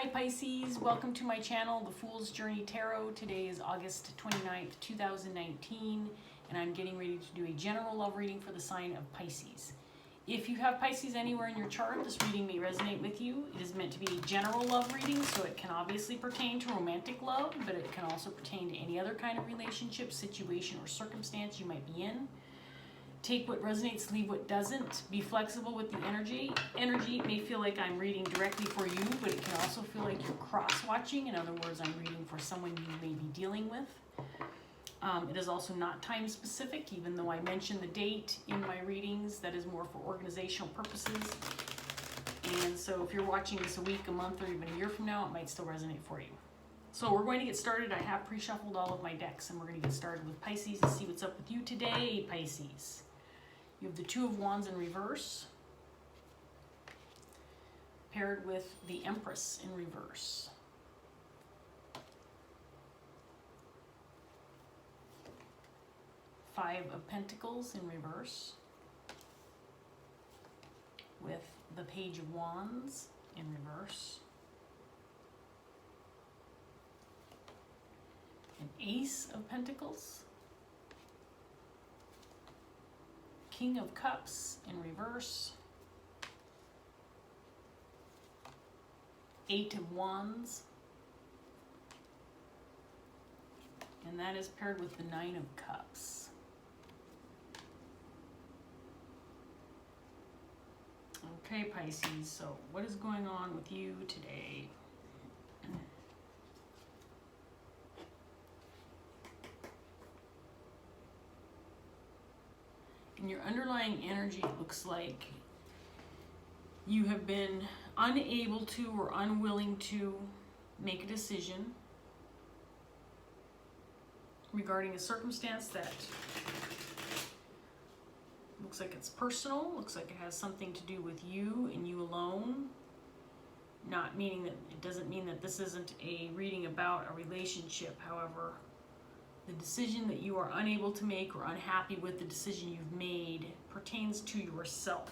Hi Pisces, welcome to my channel, The Fool's Journey Tarot. Today is August 29th, 2019, and I'm getting ready to do a general love reading for the sign of Pisces. If you have Pisces anywhere in your chart, this reading may resonate with you. It is meant to be a general love reading, so it can obviously pertain to romantic love, but it can also pertain to any other kind of relationship, situation, or circumstance you might be in. Take what resonates, leave what doesn't. Be flexible with the energy. It may feel like I'm reading directly for you, but it can also feel like you're cross-watching. In other words, I'm reading for someone you may be dealing with. It is also not time-specific, even though I mention the date in my readings. That is more for organizational purposes. And so if you're watching this a week, a month, or even a year from now, it might still resonate for you. So we're going to get started. I have pre-shuffled all of my decks, and we're going to get started with Pisces and see what's up with you today, Pisces. You have the Two of Wands in reverse, paired with the Empress in reverse. Five of Pentacles in reverse, with the Page of Wands in reverse. An Ace of Pentacles. King of Cups in reverse, Eight of Wands, and that is paired with the Nine of Cups. Okay, Pisces, so what is going on with you today? In your underlying energy, it looks like you have been unable to or unwilling to make a decision regarding a circumstance that looks like it's personal, looks like it has something to do with you and you alone. Not meaning that, it doesn't mean that this isn't a reading about a relationship, however, the decision that you are unable to make or unhappy with the decision you've made pertains to yourself.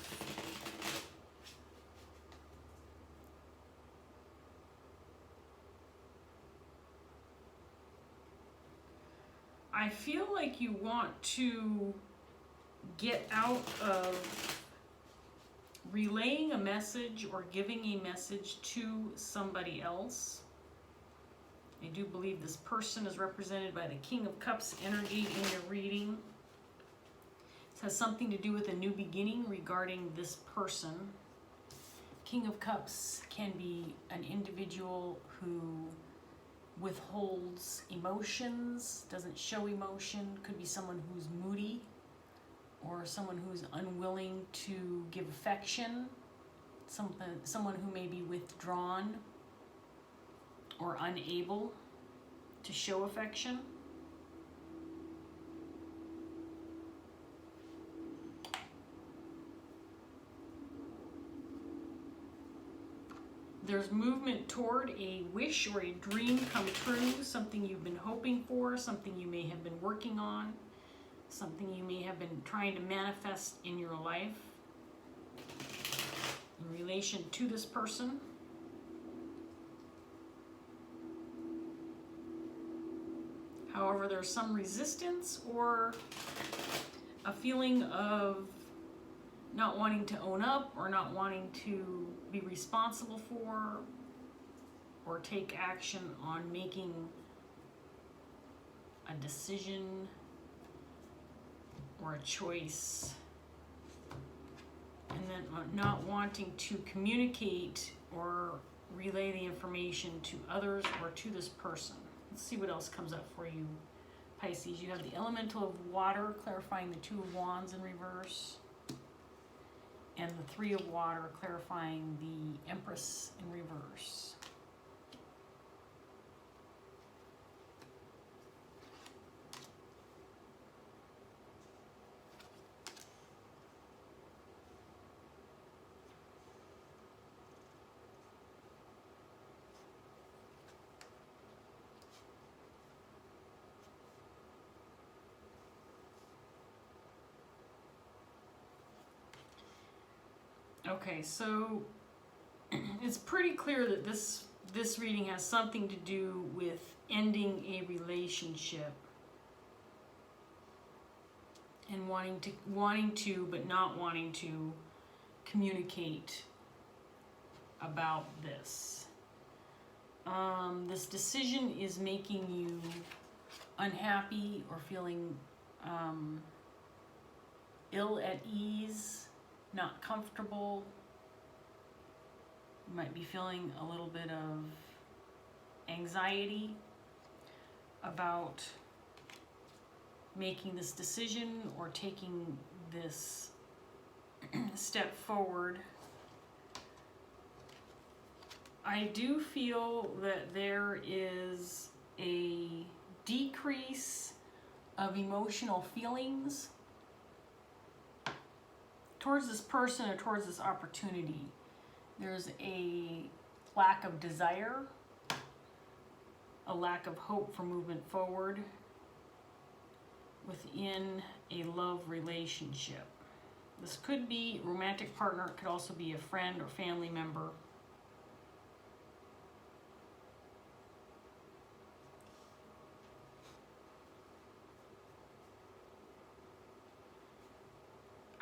I feel like you want to get out of relaying a message or giving a message to somebody else. I do believe this person is represented by the King of Cups energy in your reading. This has something to do with a new beginning regarding this person. King of Cups can be an individual who withholds emotions, doesn't show emotion. Could be someone who's moody or someone who's unwilling to give affection. Someone who may be withdrawn or unable to show affection. There's movement toward a wish or a dream come true, something you've been hoping for, something you may have been working on, something you may have been trying to manifest in your life in relation to this person. However, there's some resistance or a feeling of not wanting to own up or not wanting to be responsible for or take action on making a decision or a choice, and then not wanting to communicate or relay the information to others or to this person. Let's see what else comes up for you, Pisces. You have the Elemental of Water, clarifying the Two of Wands in reverse, and the Three of Water, clarifying the Empress in reverse. Okay, so it's pretty clear that this this reading has something to do with ending a relationship and wanting to but not wanting to communicate about this. This decision is making you unhappy or feeling ill at ease, not comfortable. You might be feeling a little bit of anxiety about making this decision or taking this step forward. I do feel that there is a decrease of emotional feelings towards this person or towards this opportunity. There's a lack of desire, a lack of hope for movement forward within a love relationship. This could be a romantic partner, it could also be a friend or family member.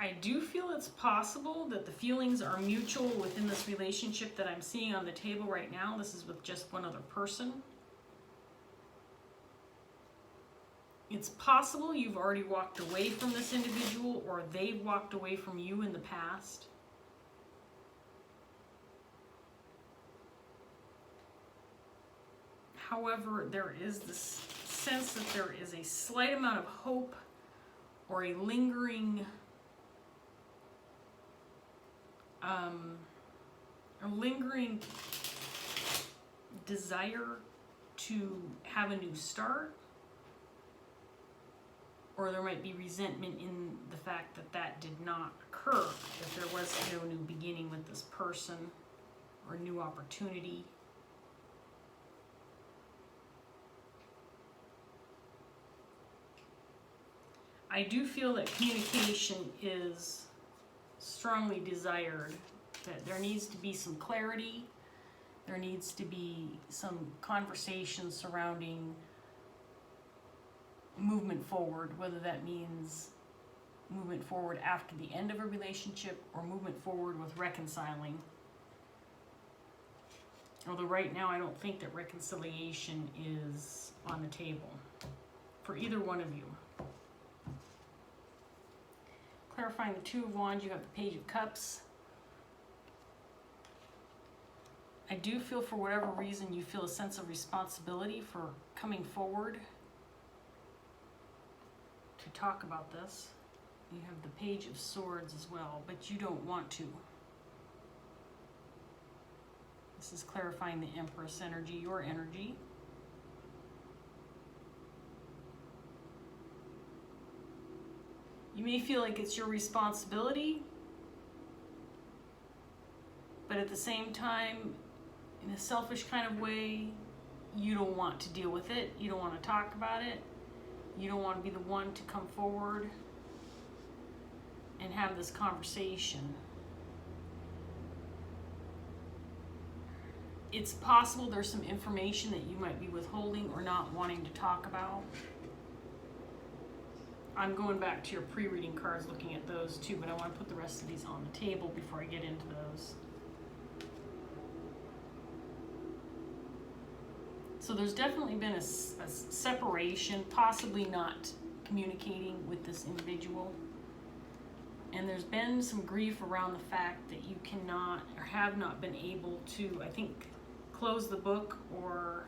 I do feel it's possible that the feelings are mutual within this relationship that I'm seeing on the table right now. This is with just one other person. It's possible you've already walked away from this individual or they've walked away from you in the past. However, there is this sense that there is a slight amount of hope or a lingering desire to have a new start, or there might be resentment in the fact that that did not occur, that there was no new beginning with this person or new opportunity. I do feel that communication is strongly desired, that there needs to be some clarity, there needs to be some conversation surrounding movement forward, whether that means movement forward after the end of a relationship or movement forward with reconciling. Although right now I don't think that reconciliation is on the table for either one of you. Clarifying the Two of Wands, you have the Page of Cups. I do feel for whatever reason you feel a sense of responsibility for coming forward to talk about this. You have the Page of Swords as well, but you don't want to. This is clarifying the Empress energy, your energy. You may feel like it's your responsibility, but at the same time, in a selfish kind of way, you don't want to deal with it. You don't want to talk about it. You don't want to be the one to come forward and have this conversation. It's possible there's some information that you might be withholding or not wanting to talk about. I'm going back to your pre-reading cards, looking at those too, but I want to put the rest of these on the table before I get into those. So there's definitely been a separation, possibly not communicating with this individual. And there's been some grief around the fact that you cannot or have not been able to, I think, close the book or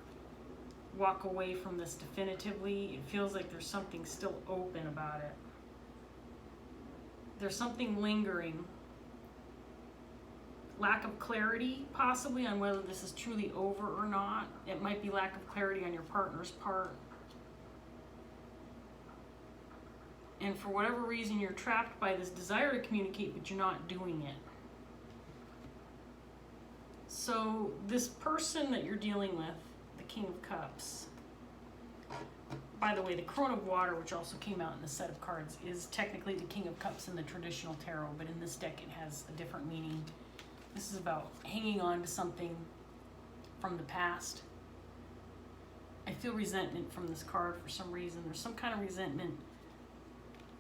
walk away from this definitively. It feels like there's something still open about it. There's something lingering. Lack of clarity, possibly, on whether this is truly over or not. It might be lack of clarity on your partner's part. And for whatever reason, you're trapped by this desire to communicate, but you're not doing it. So this person that you're dealing with, the King of Cups, by the way, the Crone of Water, which also came out in the set of cards, is technically the King of Cups in the traditional tarot, but in this deck it has a different meaning. This is about hanging on to something, from the past. I feel resentment from this card for some reason. There's some kind of resentment.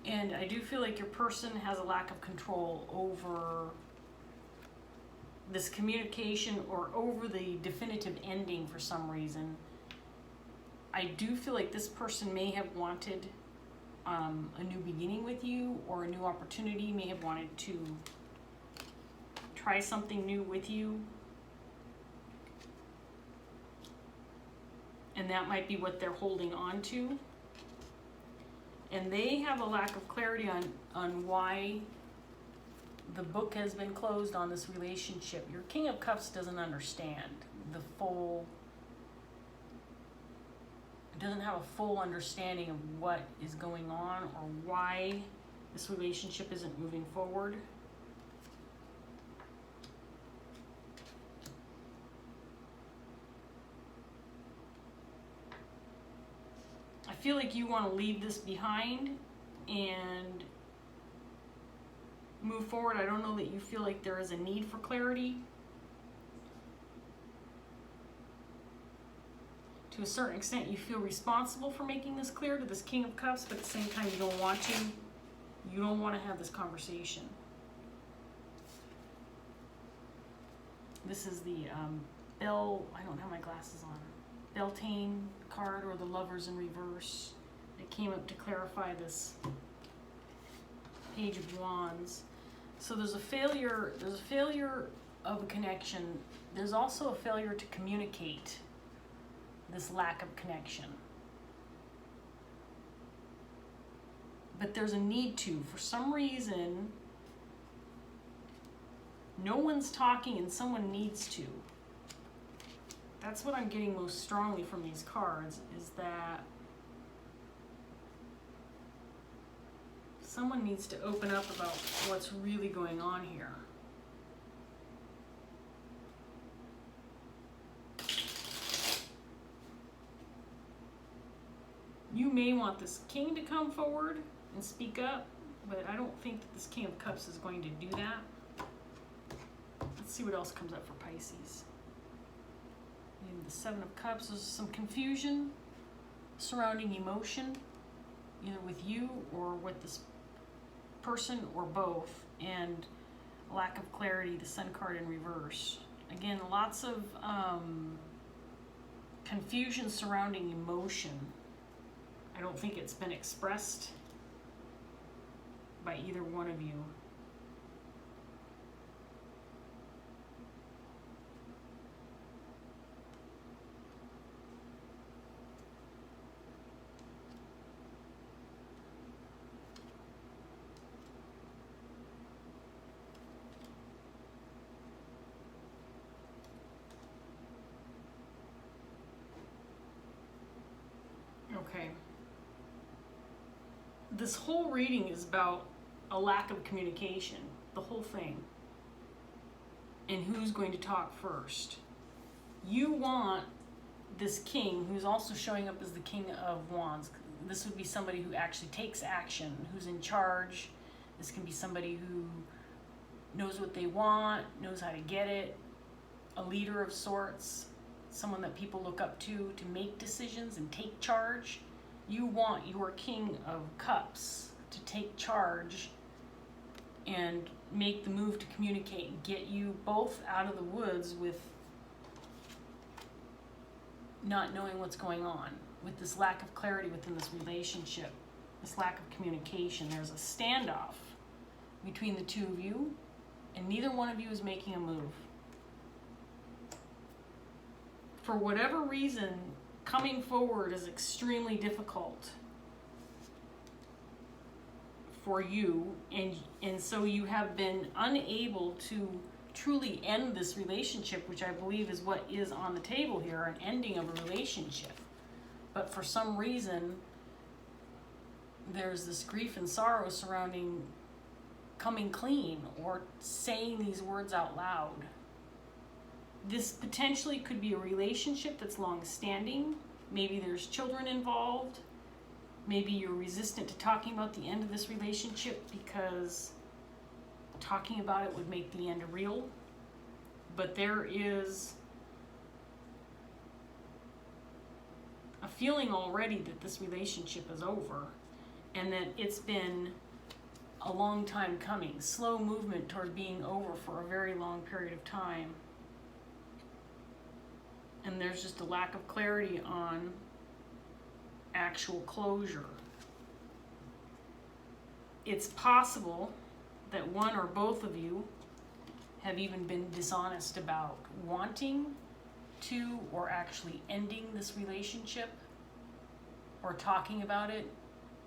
And I do feel like your person has a lack of control over this communication or over the definitive ending for some reason. I do feel like this person may have wanted a new beginning with you, or a new opportunity, may have wanted to try something new with you. And that might be what they're holding on to. And they have a lack of clarity on why the book has been closed on this relationship. Your King of Cups doesn't understand doesn't have a full understanding of what is going on or why this relationship isn't moving forward. I feel like you want to leave this behind and move forward. I don't know that you feel like there is a need for clarity. To a certain extent, you feel responsible for making this clear to this King of Cups, but at the same time, you don't want to. You don't want to have this conversation. This is the I don't have my glasses on. Beltane card, or the Lovers in reverse. It came up to clarify this Page of Wands. So there's a failure of a connection. There's also a failure to communicate this lack of connection. But there's a need to. For some reason, no one's talking and someone needs to. That's what I'm getting most strongly from these cards, is that someone needs to open up about what's really going on here. You may want this King to come forward and speak up, but I don't think that this King of Cups is going to do that. Let's see what else comes up for Pisces. And the Seven of Cups, there's some confusion surrounding emotion, either with you or with this person, or both, and a lack of clarity, the Sun card in reverse. Again, lots of confusion surrounding emotion. I don't think it's been expressed by either one of you. Okay. This whole reading is about a lack of communication, the whole thing. And who's going to talk first? You want this King, who's also showing up as the King of Wands. This would be somebody who actually takes action, who's in charge. This can be somebody who knows what they want, knows how to get it, a leader of sorts, someone that people look up to make decisions and take charge. You want your King of Cups to take charge and make the move to communicate and get you both out of the woods with not knowing what's going on, with this lack of clarity within this relationship, this lack of communication. There's a standoff between the two of you, and neither one of you is making a move. For whatever reason, coming forward is extremely difficult for you, and so you have been unable to truly end this relationship, which I believe is what is on the table here, an ending of a relationship. But for some reason, there's this grief and sorrow surrounding coming clean or saying these words out loud. This potentially could be a relationship that's long-standing. Maybe there's children involved. Maybe you're resistant to talking about the end of this relationship because talking about it would make the end real. But there is feeling already that this relationship is over and that it's been a long time coming. Slow movement toward being over for a very long period of time. And there's just a lack of clarity on actual closure. It's possible that one or both of you have even been dishonest about wanting to or actually ending this relationship or talking about it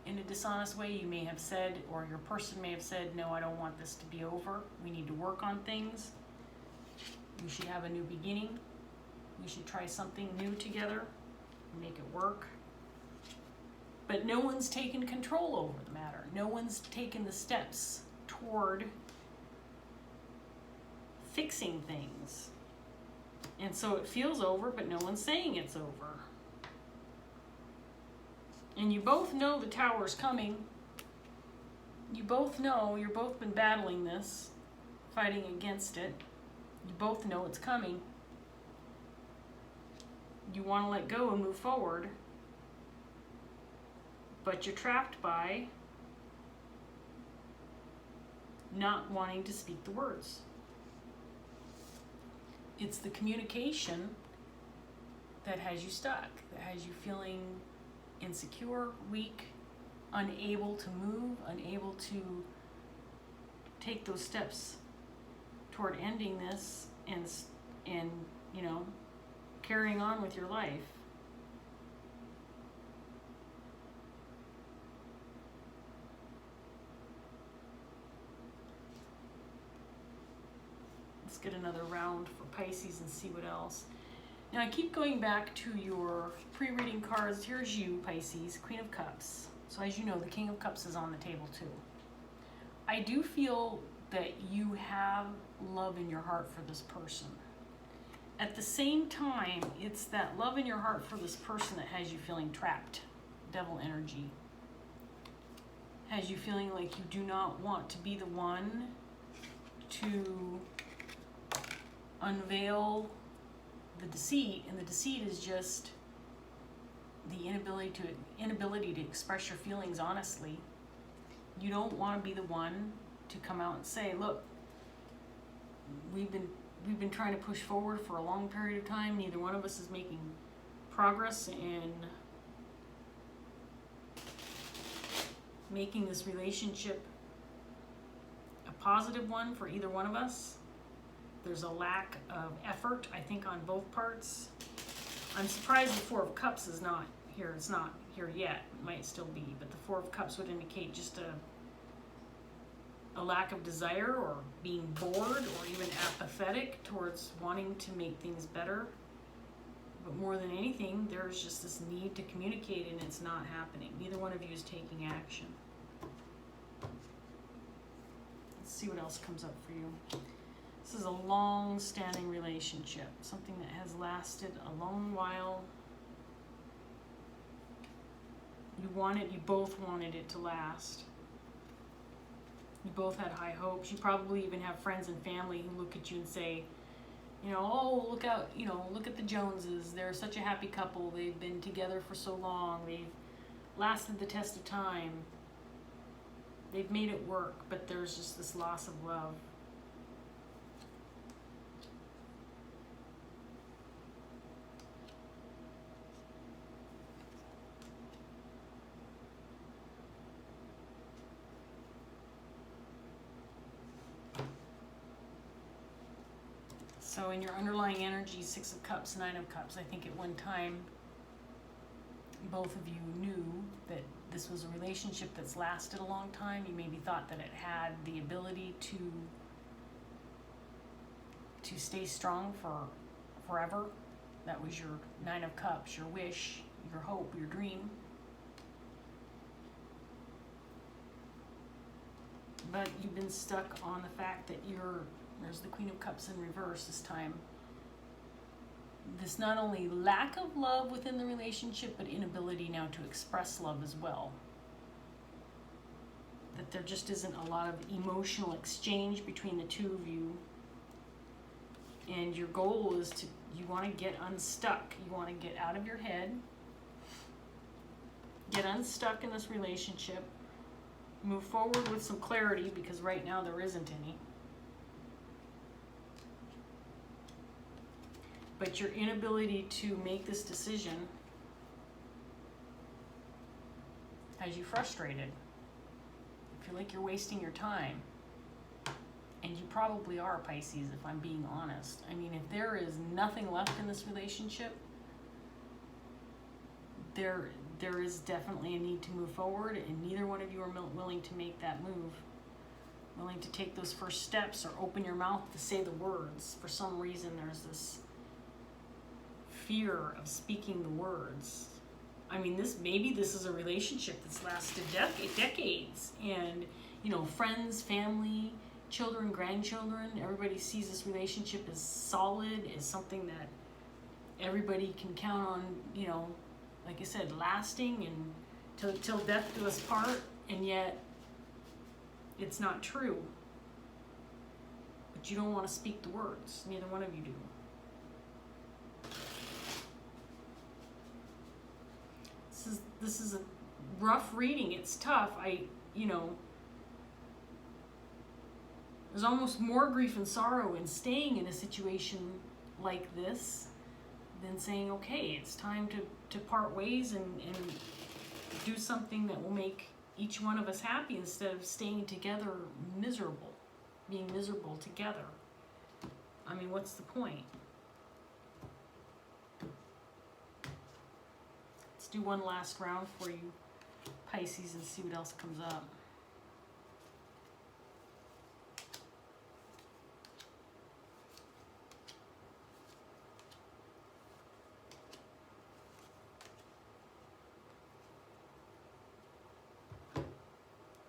in a dishonest way. You may have said, or your person may have said, no, I don't want this to be over. We need to work on things. We should have a new beginning. We should try something new together and make it work. But no one's taken control over the matter. No one's taken the steps toward fixing things. And so it feels over, but no one's saying it's over. And you both know the tower's coming. You both know, you've both been battling this, fighting against it. You both know it's coming. You want to let go and move forward, but you're trapped by not wanting to speak the words. It's the communication that has you stuck, that has you feeling insecure, weak, unable to move, unable to take those steps toward ending this and you know, carrying on with your life. Let's get another round for Pisces and see what else. Now I keep going back to your pre-reading cards. Here's you, Pisces, Queen of Cups. So as you know, the King of Cups is on the table too. I do feel that you have love in your heart for this person. At the same time, it's that love in your heart for this person that has you feeling trapped. Devil energy. Has you feeling like you do not want to be the one to unveil the deceit, and the deceit is just the inability to express your feelings honestly. You don't want to be the one to come out and say, look, we've been trying to push forward for a long period of time. Neither one of us is making progress in making this relationship a positive one for either one of us. There's a lack of effort, I think, on both parts. I'm surprised the Four of Cups is not here. It's not here yet. It might still be, but the Four of Cups would indicate just a lack of desire or being bored or even apathetic towards wanting to make things better. But more than anything, there's just this need to communicate and it's not happening. Neither one of you is taking action. Let's see what else comes up for you. This is a long-standing relationship, something that has lasted a long while. You both wanted it to last. You both had high hopes. You probably even have friends and family who look at you and say, you know, oh, look out, you know, look at the Joneses. They're such a happy couple. They've been together for so long. They've lasted the test of time. They've made it work, but there's just this loss of love. So in your underlying energy, Six of Cups, Nine of Cups, I think at one time, both of you knew that this was a relationship that's lasted a long time. You maybe thought that it had the ability to stay strong for forever. That was your Nine of Cups, your wish, your hope, your dream. But you've been stuck on the fact that there's the Queen of Cups in reverse this time. This not only lack of love within the relationship, but inability now to express love as well. That there just isn't a lot of emotional exchange between the two of you. And your goal is you want to get unstuck. You want to get out of your head Get unstuck in this relationship. Move forward with some clarity, because right now there isn't any. But your inability to make this decision has you frustrated. I feel like you're wasting your time. And you probably are, Pisces, if I'm being honest. I mean, if there is nothing left in this relationship, there is definitely a need to move forward, and neither one of you are willing to make that move. Willing to take those first steps or open your mouth to say the words. For some reason, there's this fear of speaking the words. I mean, maybe this is a relationship that's lasted decades, and you know, friends, family, children, grandchildren, everybody sees this relationship as solid, as something that everybody can count on, you know, like I said, lasting and till death do us part, and yet it's not true. But you don't want to speak the words. Neither one of you do. This is a rough reading. It's tough. You know, there's almost more grief and sorrow in staying in a situation like this than saying, okay, it's time to part ways and do something that will make each one of us happy, instead of staying together miserable, being miserable together. I mean, what's the point? Let's do one last round for you, Pisces, and see what else comes up.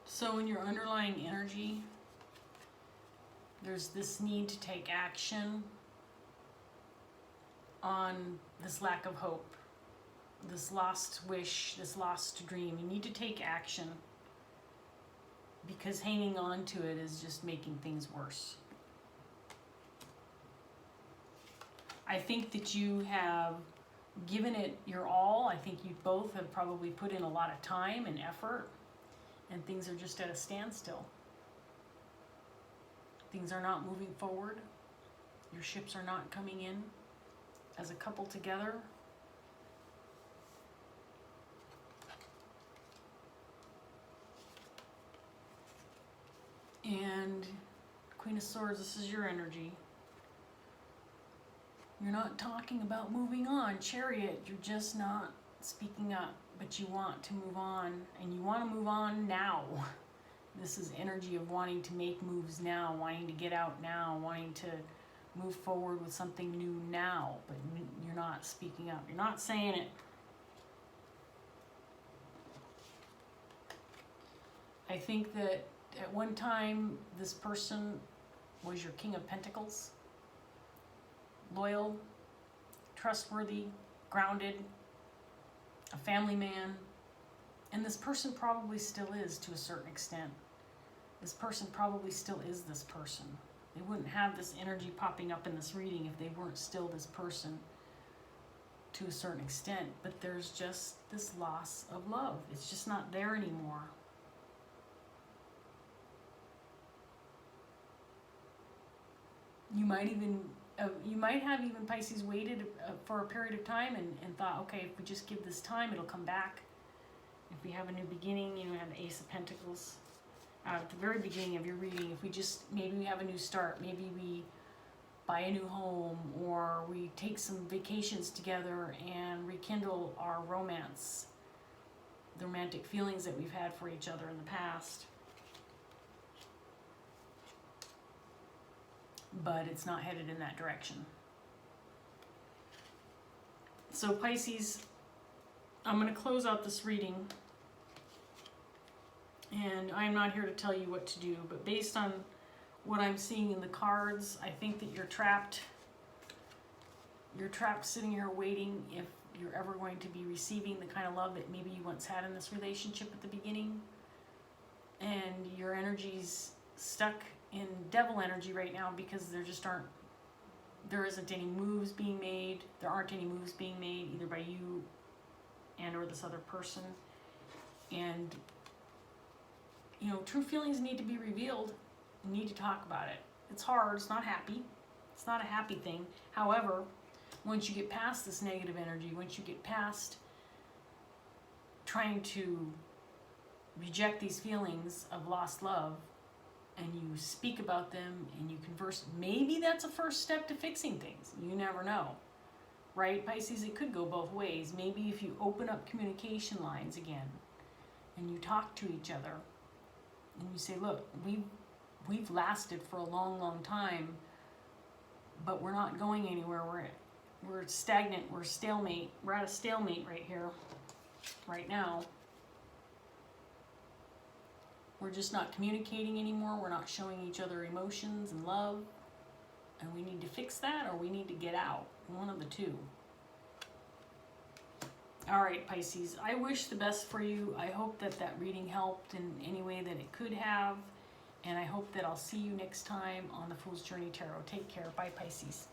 So in your underlying energy, there's this need to take action on this lack of hope, this lost wish, this lost dream. You need to take action, because hanging on to it is just making things worse. I think that you have given it your all. I think you both have probably put in a lot of time and effort, and things are just at a standstill. Things are not moving forward. Your ships are not coming in as a couple together. And Queen of Swords, this is your energy. You're not talking about moving on. Chariot, you're just not speaking up, but you want to move on, and you want to move on now. This is energy of wanting to make moves now, wanting to get out now, wanting to move forward with something new now, but you're not speaking up. You're not saying it. I think that at one time, this person was your King of Pentacles. Loyal, trustworthy, grounded, a family man. And this person probably still is, to a certain extent. This person probably still is this person. They wouldn't have this energy popping up in this reading if they weren't still this person to a certain extent. But there's just this loss of love. It's just not there anymore. You might have even, Pisces, waited for a period of time and thought, okay, if we just give this time, it'll come back. If we have a new beginning, you know, have the Ace of Pentacles at the very beginning of your reading. If we just, maybe we have a new start, maybe we buy a new home, or we take some vacations together and rekindle our romance, the romantic feelings that we've had for each other in the past. But it's not headed in that direction. So Pisces, I'm going to close out this reading, and I'm not here to tell you what to do, but based on what I'm seeing in the cards, I think that you're trapped. You're trapped sitting here waiting if you're ever going to be receiving the kind of love that maybe you once had in this relationship at the beginning. And your energy's stuck in devil energy right now, because there isn't any moves being made. There aren't any moves being made either by you and or this other person. And, you know, true feelings need to be revealed. You need to talk about it. It's hard. It's not happy. It's not a happy thing. However, once you get past this negative energy, once you get past trying to reject these feelings of lost love, and you speak about them and you converse, maybe that's a first step to fixing things. You never know. Right, Pisces? It could go both ways. Maybe if you open up communication lines again and you talk to each other and you say, look, we've lasted for a long, long time, but we're not going anywhere. We're stagnant. We're stalemate. We're at a stalemate right here, right now. We're just not communicating anymore. We're not showing each other emotions and love. And we need to fix that, or we need to get out. One of the two. All right, Pisces. I wish the best for you. I hope that that reading helped in any way that it could have. And I hope that I'll see you next time on the Fool's Journey Tarot. Take care. Bye, Pisces.